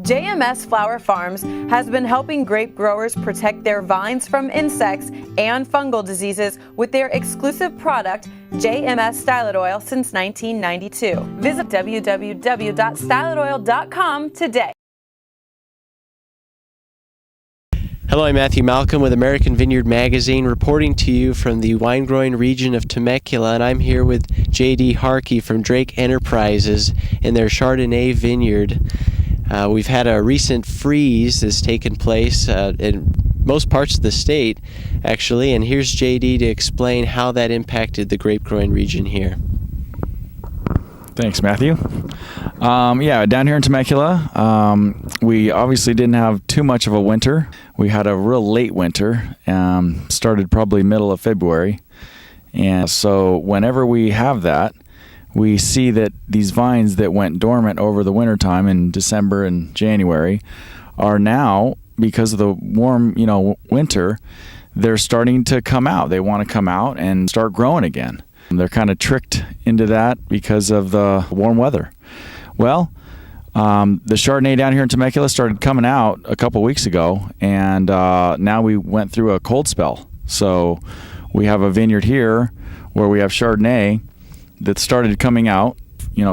JMS Flower Farms has been helping grape growers protect their vines from insects and fungal diseases with their exclusive product, JMS Stylet Oil, since 1992. Visit www.styletoil.com today. Hello, I'm Matthew Malcolm with American Vineyard Magazine, reporting to you from the wine-growing region of Temecula, and I'm here with JD Harkey from Drake Enterprises in their Chardonnay vineyard. We've had a recent freeze that's taken place in most parts of the state, actually, and here's JD to explain how that impacted the grape-growing region here. Thanks, Matthew. Yeah, down here in Temecula, we obviously didn't have too much of a winter. We had a real late winter, started probably middle of February. And so whenever we have that, we see that these vines that went dormant over the wintertime in December and January are now, because of the warm, winter, they're starting to come out. They want to come out and start growing again. They're kind of tricked into that because of the warm weather. Well, the Chardonnay down here in Temecula started coming out a couple weeks ago, and now we went through a cold spell. So we have a vineyard here where we have Chardonnay that started coming out.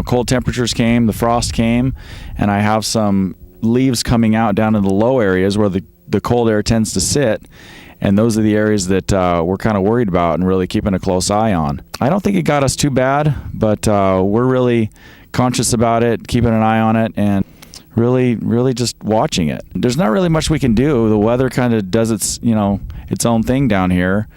Cold temperatures came, the frost came, and I have some leaves coming out down in the low areas where the cold air tends to sit. And those are the areas that we're kind of worried about and really keeping a close eye on. I don't think it got us too bad, but we're really conscious about it, keeping an eye on it, and really just watching it. There's not really much we can do. The weather kind of does its own thing down here.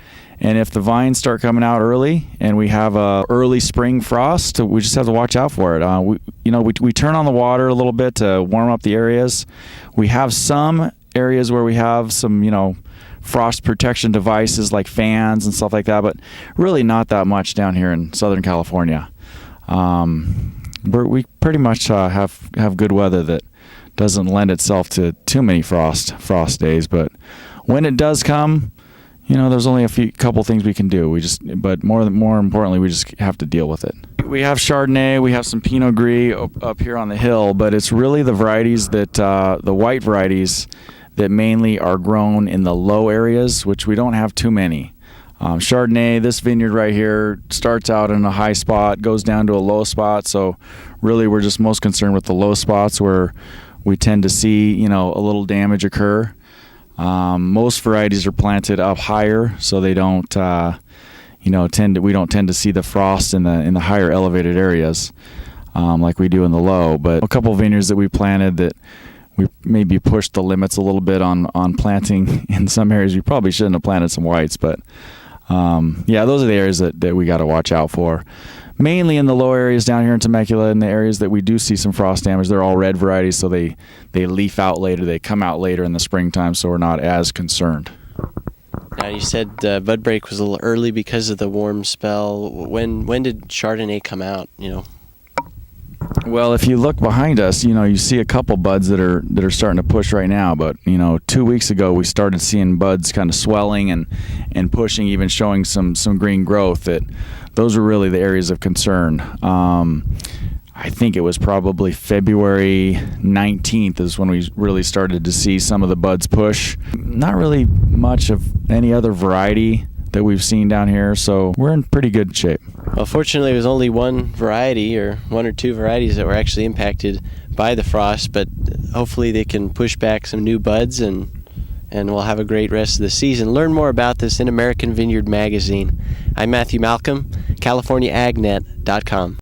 And if the vines start coming out early and we have a early spring frost, we just have to watch out for it. We turn on the water a little bit to warm up the areas. We have some areas where we have some, frost protection devices like fans and stuff like that, but really not that much down here in Southern California. We pretty much have good weather that doesn't lend itself to too many frost days, but when it does come, there's only a couple things we can do. But more importantly, we just have to deal with it. We have Chardonnay, we have some Pinot Gris up here on the hill, but it's really the varieties that the white varieties that mainly are grown in the low areas, which we don't have too many. Chardonnay, this vineyard right here, starts out in a high spot, goes down to a low spot. So really we're just most concerned with the low spots where we tend to see, a little damage occur. Most varieties are planted up higher, so they don't, we don't tend to see the frost in the higher elevated areas like we do in the low. But a couple of vineyards that we planted that we maybe pushed the limits a little bit on planting in some areas. We probably shouldn't have planted some whites, but those are the areas that we got to watch out for. Mainly in the low areas down here in Temecula, in the areas that we do see some frost damage. They're all red varieties, so they leaf out later. They come out later in the springtime, so we're not as concerned. Now, you said bud break was a little early because of the warm spell. When did Chardonnay come out, Well, if you look behind us, you see a couple buds that are starting to push right now. But 2 weeks ago, we started seeing buds kind of swelling and pushing, even showing some green growth. Those were really the areas of concern. I think it was probably February 19th is when we really started to see some of the buds push. Not really much of any other variety that we've seen down here, so we're in pretty good shape. Well, fortunately, it was only one variety or one or two varieties that were actually impacted by the frost, but hopefully they can push back some new buds and we'll have a great rest of the season. Learn more about this in American Vineyard Magazine. I'm Matthew Malcolm, CaliforniaAgNet.com.